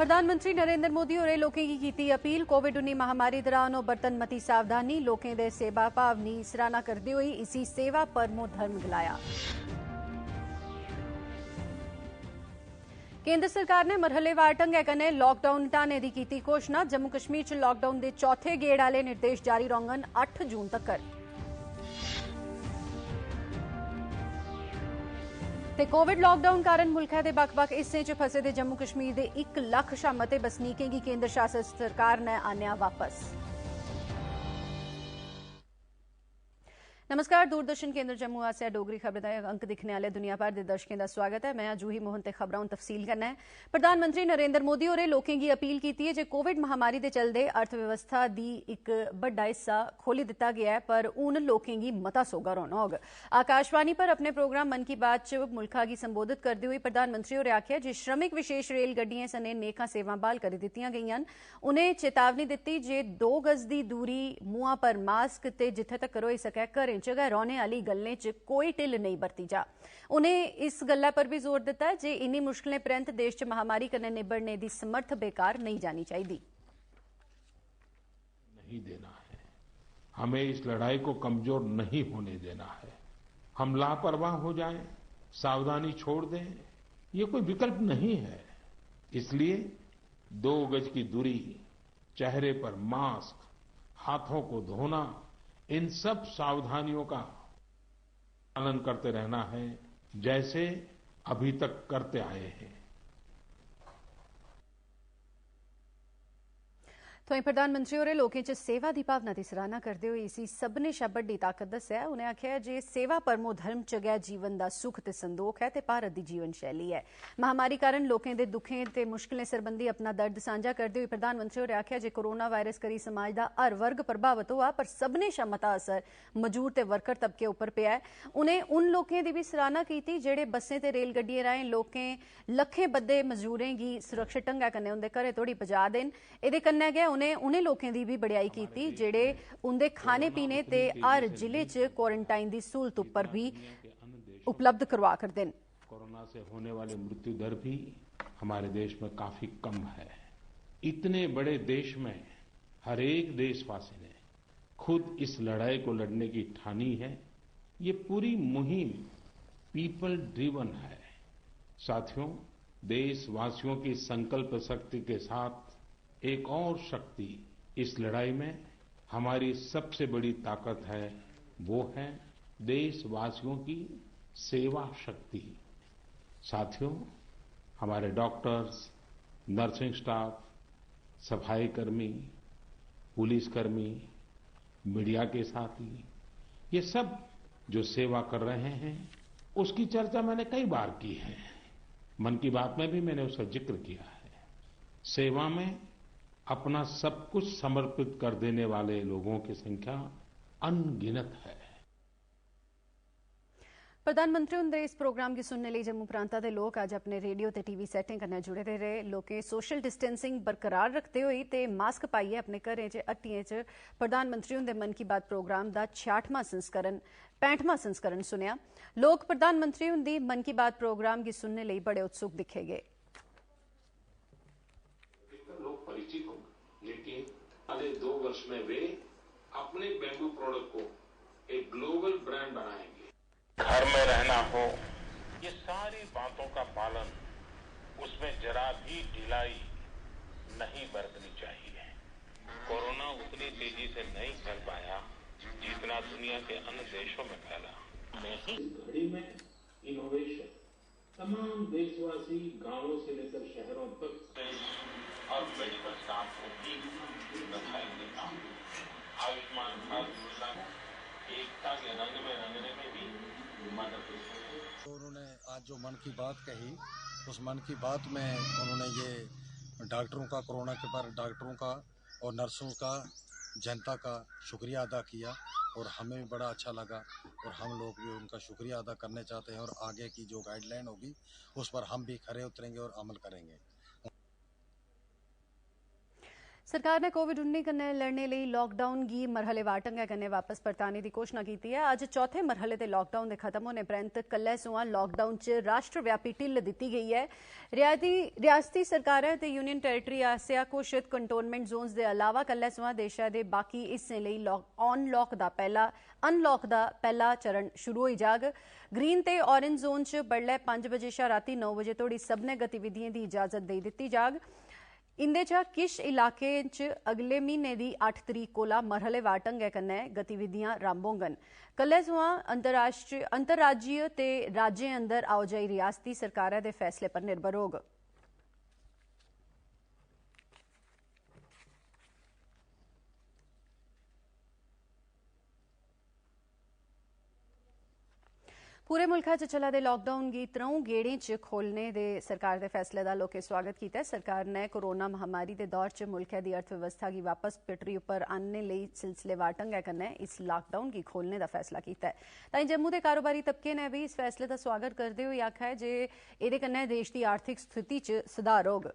प्रधानमंत्री नरेंद्र मोदी होरें लोकें गी कीती अपील। कोविड-19 महामारी दौरान ओह् बरतन मती सावधानी। लोकें दे सेवा भाव दी सराहना करदे होई इसी सेवा परमो धर्म गलाया। केंद्र सरकार ने मरहलेवार ढंगै कन्नै लॉकडाउन हटाने दी कीती घोषणा। जम्मू कश्मीर च लॉकडाउन दे चौथे गेड़ आह्ले निर्देश जारी रौह्ङन 8 जून तक्कर। ते कोविड लॉकडाउन कारण मुल्खै दे बक्ख-बक्ख हिस्सें च फसे दे जम्मू कश्मीर दे 1 लक्ख शा मते बसनीकें गी केंद्र शासित सरकार ने आनेआ वापस। नमस्कार, दूरदर्शन केंद्र जम्मू आसेआ डोगरी खबरें दा अंक दिक्खने आह्ले दुनिया भर दे दर्शकें दा स्वागत है। मैं जूही मोहन ते खबरां हुण तफसील कन्नै। प्रधानमंत्री नरेंद्र मोदी होरें लोकें गी अपील कीती है जे कोविड महामारी दे चलदे अर्थव्यवस्था दी इक बड्डा हिस्सा खोली दित्ता गेआ है, पर हुण लोकें गी मता सोह्गा रौह्ना होग। आकाशवाणी पर अपने प्रोग्राम मन की बात च मुल्खा गी संबोधित करदे होई प्रधानमंत्री होरें आखेआ जे श्रमिक विशेष रेलगड्डिएं सने नेकां सेवां ब्हाल करी दित्तियां गेईआं न। उनें चेतावनी दित्ती जे 2 गज दी दूरी, मुंहां पर मास्क ते जित्थे तक्कर होई सकै घरें च गै रौह्ने आह्ली गल्लें च कोई ढिल्ल नहीं बरती जा। उनें इस गल्ला पर भी जोर दित्ता जे इन्नी मुश्कलें परैंत देश च महामारी कन्नै निबड़ने दी समर्थ बेकार नहीं जानी चाहिदी। नहीं देना है, हमें इस लड़ाई को कमजोर नहीं होने देना है। हम लापरवाह हो जाएं, सावधानी छोड़ दें, ये कोई विकल्प नहीं है। इसलिए 2 गज की दूरी, चेहरे पर मास्क, हाथों को धोना, इन सब सावधानियों का पालन करते रहना है जैसे अभी तक करते आए हैं। तो प्रधानमंत्री होरें लोकें च सेवा दी भावना दी सराहना करदे होई इसी सभनें शा बड्डी ताकत दस्सेआ। उनें आखेआ जे सेवा परमो धर्म च गै जीवन दा सुख ते संदोख है ते भारत दी जीवन शैली है। महामारी कारण लोकें दे दुखें ते मुश्कलें सरबंधी अपना दर्द सांझा करदे होई प्रधानमंत्री होरें आखेआ जे कोरोना वायरस करी समाज दा हर वर्ग प्रभावित होआ, पर सभनें शा मता असर मजूर ते वर्कर तबके उप्पर पेआ है। उनें उन लोकें दी भी सराहना कीती जेहड़े बसें ते रेलगड्डिएं राहें लक्खें बद्दे मजूरें गी सुरक्षित ढंगै कन्नै उंदे घरें तोड़ी पजा दे न। एह्दे कन्नै गै उनें लोकें दी भी बड़ाई कीती जेहड़े उंदे खाने पीने ते हर जिले च क्वारंटाइन दी सहूलत उप्पर भी उपलब्ध करवा करदे न। कोरोना से होने वाली मृत्यु दर भी हमारे देश में काफी कम है। इतने बड़े देश में हर एक देशवासी ने खुद इस लड़ाई को लड़ने की ठानी है। ये पूरी मुहिम पीपल ड्रिवन है। साथियों, देशवासियों की संकल्प शक्ति के साथ एक और शक्ति इस लड़ाई में हमारी सबसे बड़ी ताकत है, वो है देशवासियों की सेवा शक्ति। साथियों, हमारे डॉक्टर्स, नर्सिंग स्टाफ, सफाई कर्मी, पुलिसकर्मी, मीडिया के साथी, ये सब जो सेवा कर रहे हैं उसकी चर्चा मैंने कई बार की है। मन की बात में भी मैंने उसका जिक्र किया है। सेवा में अपना सब कुछ समर्पित कर देने वाले लोगों की संख्या अनगिनत है। प्रधानमंत्री हुंदे इस प्रोग्राम गी सुनने लेई जम्मू प्रांता दे लोक अज्ज अपने रेडियो ते टीवी सैटें कन्नै जुड़े दे रेह्। लोकें सोशल डिस्टेंसिंग बरकरार रखदे होई ते मास्क पाइयै अपने घरें च हट्टिएं च प्रधानमंत्री हुंदे मन की बात प्रोग्राम दा 65वां संस्करण सुनेआ। लोक प्रधानमंत्री हुंदी मन की बात प्रोग्राम गी सुनने लेई बड़े उत्सुक दिक्खे गए। लोग परिचित होंगे, लेकिन अगले 2 वर्ष में वे अपने बैम्बू प्रोडक्ट को एक ग्लोबल ब्रांड बनाएंगे। घर में रहना हो, ये सारी बातों का पालन, उसमें जरा भी ढिलाई नहीं बरतनी चाहिए। कोरोना उतनी तेजी से नहीं फैल पाया जितना दुनिया के अन्य देशों में फैला। इस घड़ी में इनोवेशन तमाम देशवासी गांवों से लेकर शहरों तक और मेडिकल स्टाफ को भी बधाई काम। आयुष्मान भारत योजना एकता के रंग में रंगने में भी मदद। तो उन्होंने आज जो मन की बात कही, उस मन की बात में उन्होंने ये डॉक्टरों का, कोरोना के बाद डॉक्टरों का और नर्सों का, जनता का शुक्रिया अदा किया और हमें भी बड़ा अच्छा लगा और हम लोग भी उनका शुक्रिया अदा करने चाहते हैं और आगे की जो गाइडलाइन होगी उस पर हम भी खरे उतरेंगे और अमल करेंगे। सरकार ने कोविड-19 कन्नै लड़ने लेई लॉकडाउन गी मरहलेवार ढंगै कन्नै वापस परताने दी घोषणा कीती है। अज्ज चौथे मरहले दे लॉकडाउन दे खत्म होने परैंत कल्लै सोआं लॉकडाउन च राष्ट्रव्यापी ढिल्ल दित्ती गेई है। रियासती सरकारें ते यूनियन टेरेटरी आसेआ घोषित कंटोनमेंट जोन्स दे अलावा कल्लै सोआं देशै दे बाकी हिस्सें लेई अनलॉक दा पैह्ला चरण शुरू होई जाग। ग्रीन ते ऑरेंज जोन च बडलै 5 बजे शा रातीं 9 बजे तोड़ी सभनें गतिविधिएं दी इजाजत देई दित्ती जाग। इंदे चा किश इलाकें च अगले म्हीने दी 8 तरीक कोला मरहलेवार ढंगै कन्नै गतिविधियां रंभ होङन। कल्लै सोआं अंतर्राज्यीय ते राज्यें अंदर आओजाई रियासती सरकारै दे फैसले पर निर्भर होग। पूरे मुल्खा च चला दे लॉकडाउन गी 3 गेड़ें च खोलने दे सरकार दे फैसले दा लोकें स्वागत कीता है। सरकार ने कोरोना महामारी दे दौर च मुल्खै दी अर्थव्यवस्था गी वापस पटरी उप्पर आनने लेई सिलसिलेवार ढंगै कन्नै इस लॉकडाउन गी खोलने दा फैसला कीता है। ताईं जम्मू दे कारोबारी तबके ने भी इस फैसले दा स्वागत करदे होई आखेआ है जे एह्दे कन्नै देश दी आर्थिक स्थिति च सुधार होग।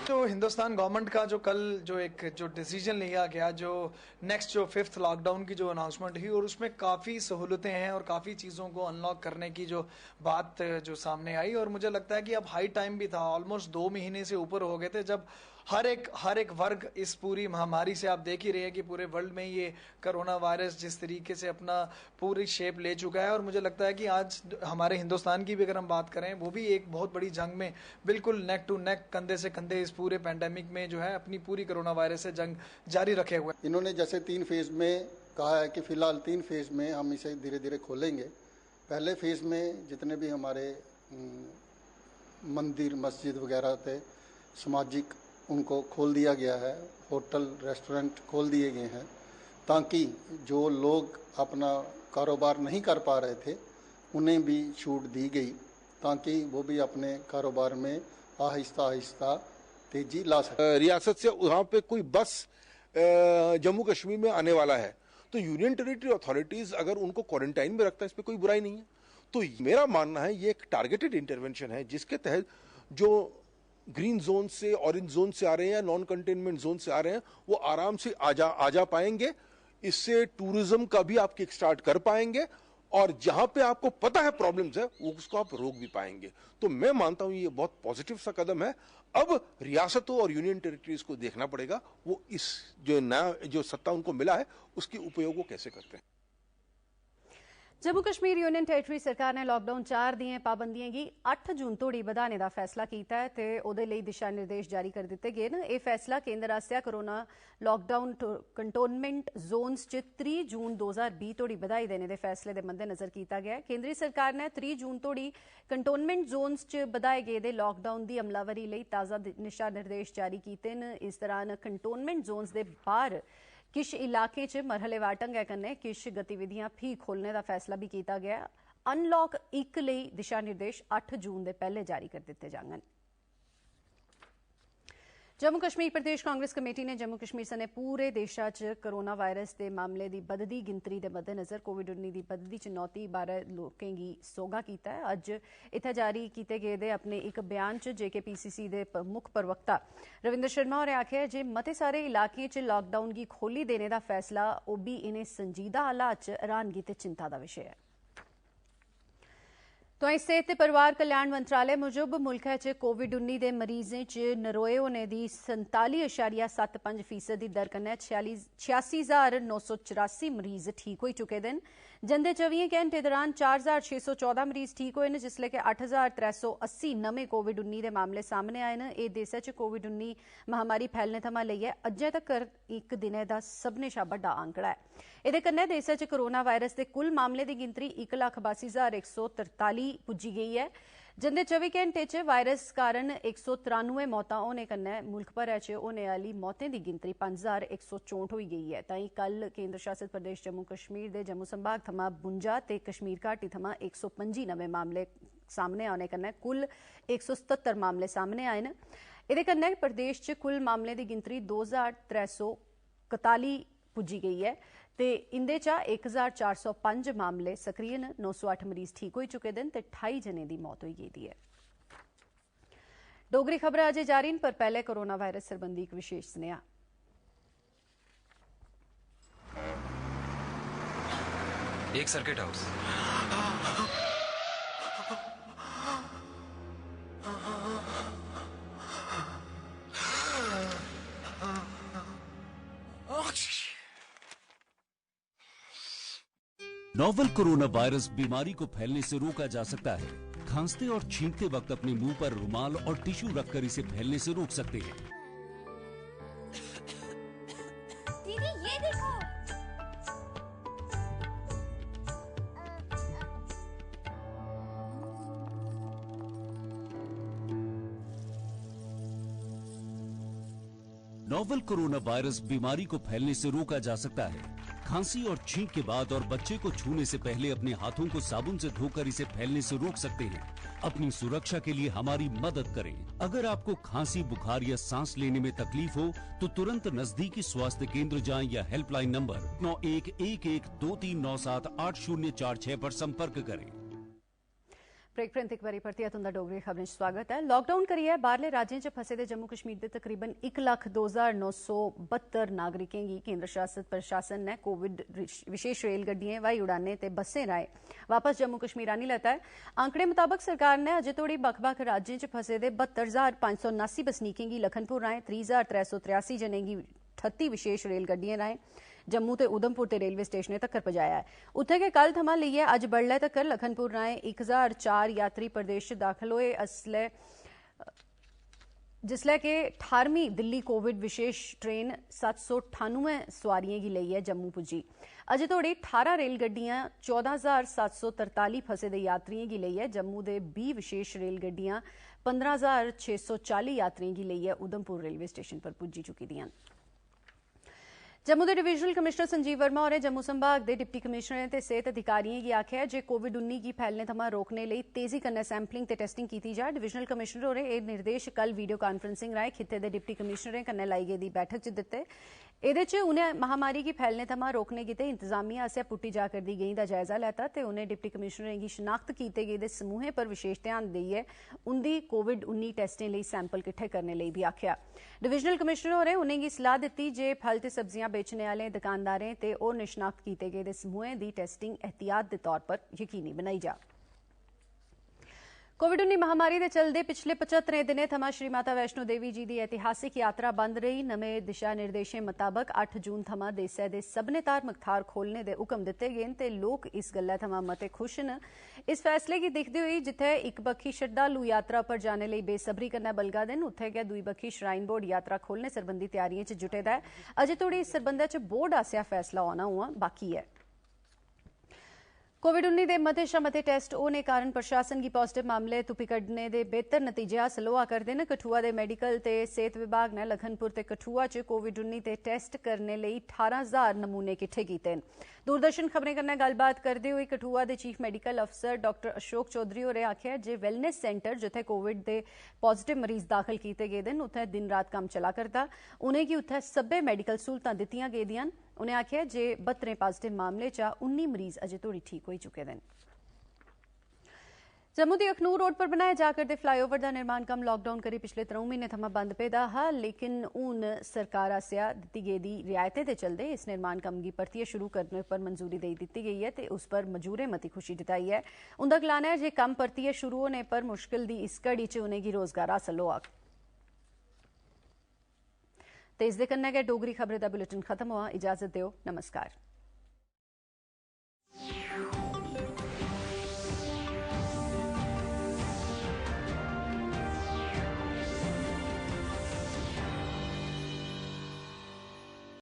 जो हिंदुस्तान गवर्नमेंट का जो कल जो डिसीजन लिया गया, जो नेक्स्ट जो 5th लॉकडाउन की जो अनाउंसमेंट हुई और उसमें काफ़ी सहूलतें हैं और काफ़ी चीज़ों को अनलॉक करने की जो बात जो सामने आई, और मुझे लगता है कि अब हाई टाइम भी था। ऑलमोस्ट 2 महीने से ऊपर हो गए थे जब हर एक वर्ग इस पूरी महामारी से, आप देख ही रहे हैं कि पूरे वर्ल्ड में ये कोरोना वायरस जिस तरीके से अपना पूरी शेप ले चुका है। और मुझे लगता है कि आज हमारे हिंदुस्तान की भी अगर हम बात करें, वो भी एक बहुत बड़ी जंग में बिल्कुल नेक टू नेक, कंधे से कंधे इस पूरे पैंडेमिक में जो है अपनी पूरी कोरोना वायरस से जंग जारी रखे हुए। इन्होंने जैसे 3 फेज में कहा है कि फिलहाल 3 फेज में हम इसे धीरे धीरे खोलेंगे। पहले फेज में जितने भी हमारे मंदिर मस्जिद वगैरह थे सामाजिक, उनको खोल दिया गया है। होटल रेस्टोरेंट खोल दिए गए हैं ताकि जो लोग अपना कारोबार नहीं कर पा रहे थे उन्हें भी छूट दी गई, ताकि वो भी अपने कारोबार में आहिस्ता आहिस्ता तेजी ला सके। रियासत से वहाँ पे कोई बस जम्मू कश्मीर में आने वाला है तो यूनियन टेरिटरी अथॉरिटीज अगर उनको क्वारंटाइन में रखता है, इस पर कोई बुराई नहीं है। तो मेरा मानना है ये एक टारगेटेड इंटरवेंशन है जिसके तहत जो ग्रीन जोन से ऑरेंज जोन से आ रहे हैं या नॉन कंटेनमेंट जोन से आ रहे हैं वो आराम से आ जा पाएंगे। इससे टूरिज्म का भी आप किक स्टार्ट कर पाएंगे और जहां पे आपको पता है प्रॉब्लम्स है वो उसको आप रोक भी पाएंगे। तो मैं मानता हूं ये बहुत पॉजिटिव सा कदम है। अब रियासतों और यूनियन टेरिटरीज को देखना पड़ेगा वो इस जो नया जो सत्ता उनको मिला है उसके उपयोग वो कैसे करते हैं। जम्मू कश्मीर यूनियन टेरेटरी सरकार ने लॉकडाउन 4 दियां पाबंदियां गी 8 जून तोड़ी बधाने दा फैसला कीता है ते ओदे लेई दिशा निर्देश जारी कर दित्ते गए न। यह फैसला केंद्र आसेआ कोरोना लॉकडाउन कंटोनमेंट जोन्स च 3 जून 2020 तोड़ी बधाई देने दे फैसले दे मद्देनजर कीता गया है। केंद्री सरकार ने 3 जून तोड़ी कंटोनमेंट जोन्स च बधाए गेदे लॉकडाउन दी अमलावरी लेई ताज़ा दिशा निर्देश जारी कीते न। इस दौरान कंटोनमेंट जोन्स दे बाहर किश इलाकें च मरहलेवार ढंगै कन्नै किश गतिविधियां फ्ही खोलने दा फैसला भी कीता गया। अनलॉक 1 लेई दिशा निर्देश 8 जून दे पैह्ले जारी कर दित्ते जाङन। जम्मू कश्मीर प्रदेश कांग्रेस कमेटी ने जम्मू कश्मीर सने पूरे देशा च कोरोना वायरस के मामले की बधदी गिनतरी के मद्देनजर कोविड-19 की बधदी चुनौती बारे लोकें गी सोगा कीता है। अज्ज इत्थै जारी कीते गेदे अपने एक बयान च JKPCC दे मुक्ख प्रवक्ता रविंद्र शर्मा होरें आखेआ जे मते सारे इलाकें च लॉकडाउन गी खोली देने दा फैसला ओह बी इनें संजीदा हालात च हैरानगी ते चिंता दा विशे है। तो सेहत ते परिवार कल्याण मंत्रालय मुजब मुल्खै च कोविड-19 दे मरीजें च नरोए होने दी 47.75% दी दर कन्नै 86,984 मरीज ठीक होई चुके दे न। जंदे 24 घैंटे दौरान 4,614 मरीज ठीक होए न, जिसलै कि 8,380 नमें कोविड-19 दे मामले सामने आए न। एह् देसै च कोविड-19 महामारी फैलने थमां लेइयै अज्जै तक्कर इक दिनै दा सभनें शा बड्डा आंकड़ा है। एह्दे कन्नै देसै च कोरोना वायरस दे कुल मामले दी गिनतरी 1,82,143 पुज्जी गेई है। जंदे 24 घैंटे च वायरस कारण 193 मौतां होने कन्नै मुल्ख भरै च होने आह्ली मौतें दी गिनतरी 5,164 होई गेई है। ताईं कल केंद्र शासित प्रदेश जम्मू कश्मीर दे जम्मू संभाग थमां 52 ते कश्मीर घाटी थमां 125 नमें मामले सामने आने कन्नै कुल 177 मामले सामने आए न। एह्दे कन्नै प्रदेश च कुल मामलें दी गिनतरी 2,300 41 पुजी गई है ते इंदे चा 1405 मामले सक्रिय न, 908 मरीज ठीक हो चुके दिन ते 28 जने की मौत हो गई है। डोगरी खबर अजे जारी न, पर पहले कोरोना वायरस संबंधी एक विशेष सुनेहा। एक circuit house, novel corona virus बीमारी को फैलने से रोका जा सकता है। खांसते और छींकते वक्त अपने मुंह पर रुमाल और टिश्यू रखकर इसे फैलने से रोक सकते हैं। दीदी ये देखो। नोवेल कोरोना वायरस बीमारी को फैलने से रोका जा सकता है। खांसी और छींक के बाद और बच्चे को छूने से पहले अपने हाथों को साबुन से धोकर इसे फैलने से रोक सकते हैं। अपनी सुरक्षा के लिए हमारी मदद करें। अगर आपको खांसी, बुखार या सांस लेने में तकलीफ हो तो तुरंत नजदीकी स्वास्थ्य केंद्र जाएं या हेल्पलाइन नंबर 911123978046 पर संपर्क करें। ब्रेक पर एक बारी परतिया तुंदा डोगरी खबरें स्वागत है। लॉकडाउन करियै बाहरले राज्यों च फसे दे जम्मू कश्मीर के तकरीबन 1,02,972 नागरिकें गी केंद्र शासित प्रशासन ने कोविड विशेष रेलगड्डियां, हवाई उड़ानें ते बसें राएं वापस जम्मू कश्मीर आनी लैता है। आंकड़े मुताबक सरकार ने अजे तोड़ी बक्ख-बक्ख राज्यों च फसे दे 72,579 बसनीकें गी लखनपुर राएं, 30,383 जनें गी 38 विशेष रेलगड्डियां राएं जम्मू ते उधमपुर ते रेलवे स्टेशनें तक्कर पजाया है। उत्थे गै कल थमां लेइयै अज्ज बडलै तक्कर लखनपुर राएं 1004 यात्री प्रदेश च दाखल होए। जिसलै कि 18वीं दिल्ली कोविड विशेष ट्रेन 798 सुआरियें गी लेइयै जम्मू पुज्जी। अजे तोड़ी 18 रेलगड्डियां 14,743 फसे दे यात्रियें गी लेइयै जम्मू दे 20 विशेष रेलगड्डियां 15,640 यात्रियें गी लेइयै उधमपुर रेलवे स्टेशन पर पुज्जी चुकी दियां। जम्मू के डिविजनल कमिश्नर संजीव वर्मा होरें जम्मू संभाग के डिप्टी कमिश्नरें ते सेहत अधिकारियों की आख्या जे कोविड-19 की फैलने थमां रोकने लई तेजी कन्नै सैंपलिंग ते टेस्टिंग की जाए। डिविजनल कमिश्नर होरें यह निर्देश कल वीडियो कॉन्फ्रेंसिंग राएं खित्ते दे डिप्टी कमिश्नरें कन्नै लाई गेदी बैठक च दित्ते। एह्दे च उनें महामारी की फैलने थमां रोकने गितै इंतजामिया आसेआ पुट्टी जा करदी गैंई दा जायजा लैता ते उनें डिप्टी कमिश्नरें गी शनाख्त कीते गेदे समूहें पर विशेष ध्यान देइयै उंदी कोविड-19 टेस्टें लई सैंपल किट्ठे करने लई भी आख्या। डिविजनल कमिश्नर होरें उनेंगी सलाह दित्ती जे फल ते सब्जियां बेचने आले दुकानदारें ते होर शनाख्त कीते गेदे समूहें दी टेस्टिंग एहतियात दे तौर पर यकीनी बनाई जा। कोविड-19 महामारी के चलते पिछले 75 दिनें थमां श्री माता वैष्णो देवी जी की ऐतिहासिक यात्रा बंद रही। नमें दिशा निर्देशें मुताबक 8 जून थमां देसै दे सभनें धार्मिक थाहर खोलने दे हुक्म दित्ते गे न ते लोक इस गल्लै थमां मते खुश न। इस फैसले गी दिखदे होई जित्थे इक बक्खी श्रद्धालु यात्रा पर जाने लई बेसब्री कन्नै बलगा दे न, उत्थे गै दूई बक्खी श्राइन बोर्ड यात्रा खोलने सरबंधी तैयारियें च जुटे दा है। अजे तोड़ी इस सरबंधै च बोर्ड आसेआ फैसला औना उआं बाकी है। कोविड-19 के मते शा मते टेस्ट होने कारण प्रशासन की पॉजिटिव मामले तुप्पी कड्ढने दे बेहतर नतीजे हासल होआ करदे न। कठुआ दे मेडिकल ते सेहत विभाग ने लखनपुर ते कठुआ च कोविड-19 ते टेस्ट करने लई 18,000 नमूने किट्ठे कीते न। दूरदर्शन खबरें कन्नै गल्लबात करदे होई कठुआ दे चीफ मेडिकल अफसर डॉक्टर अशोक चौधरी होरें आखेआ जे वेलनेस सेंटर जिथे कोविड दे पॉजिटिव मरीज दाखल किए गेदे न उत्थे दिन रात कम्म चला करदा। उनेंगी उत्थे सब्बै मेडिकल सहूलतां दित्तियां गेदियां न। उनें आखेआ जे 72 पॉजिटिव मामले चा 19 मरीज अजे तोड़ी ठीक होई चुके हैं। जम्मू दी अखनूर रोड पर बनाए जा करदे फ्लाईओवर का निर्माण कम्म लॉकडाउन करी पिछले 3 महीने थमां बंद पेदा हा, लेकिन हुण सरकार आसेआ दित्ती गेदी रियायतें दे चलदे इस निर्माण कम्म गी परतियै शुरू करने पर मंजूरी देई दित्ती गई है ते उस पर मजूरें मती खुशी जताई है। उंदा गलाना है जे कम्म परतियै शुरू होने पर मुश्किल दी इस घड़ी च उनेंगी रोजगार हासल होग। ते इस दे कन्नै गै डोगरी खबरें दा बुलेटिन खत्म हुआ। इजाजत दिओ, नमस्कार।